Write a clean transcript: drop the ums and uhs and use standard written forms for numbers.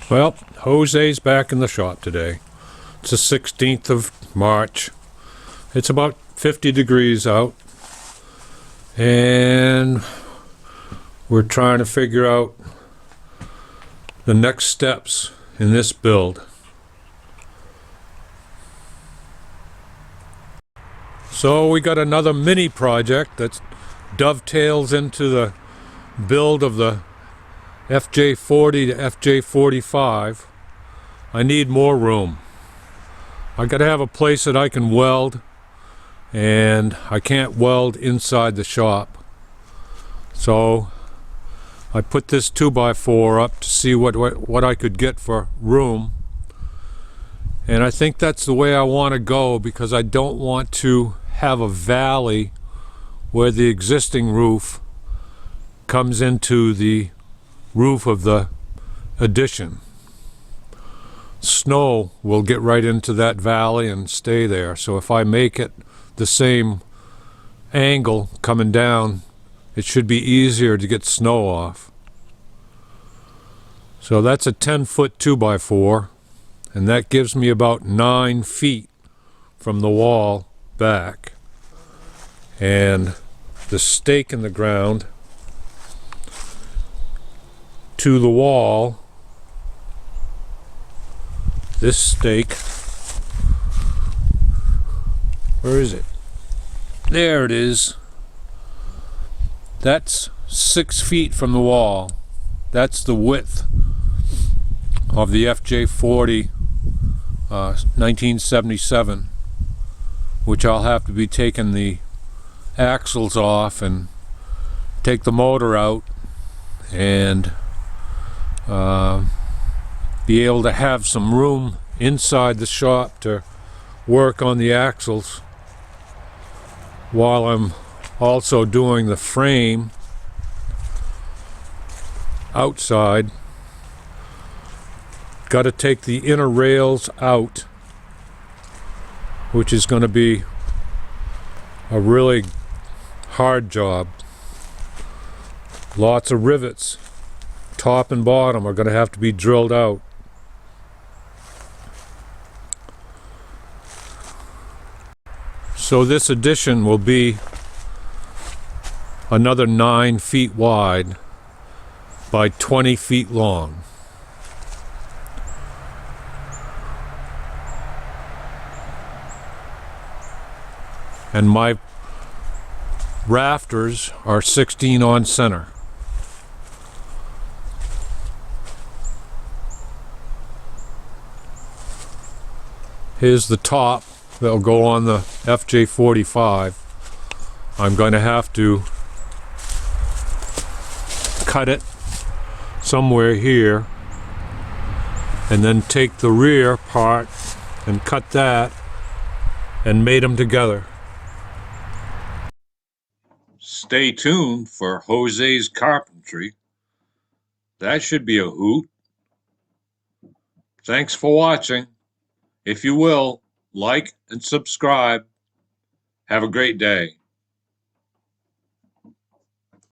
Well, Jose's back in the shop today. It's the 16th of March. It's about 50 degrees out. And we're trying to figure out the next steps in this build. So we got another mini project that dovetails into the build of the FJ40 to FJ45. I need more room. I gotta have a place that I can weld, and I can't weld inside the shop. So I put this 2x4 up to see what I could get for room. And I think that's the way I want to go, because I don't want to have a valley where the existing roof comes into the roof of the addition. Snow will get right into that valley and stay there. So if I make it the same angle coming down, it should be easier to get snow off. So that's a 10-foot 2x4, and that gives me about 9 feet from the wall back. And the stake in the ground to the wall, this stake, where is it? There it is. That's 6 feet from the wall. That's the width of the FJ40 1977, which I'll have to be taking the axles off and take the motor out and be able to have some room inside the shop to work on the axles while I'm also doing the frame outside. Got to take the inner rails out, which is going to be a really hard job. Lots of rivets, top and bottom, are going to have to be drilled out. So this addition will be another 9 feet wide by 20 feet long. And my rafters are 16 on center. Here's the top that'll go on the FJ45. I'm going to have to cut it somewhere here, and then take the rear part and cut that and mate them together. Stay tuned for Jose's carpentry. That should be a hoot. Thanks for watching. If you will, like and subscribe. Have a great day.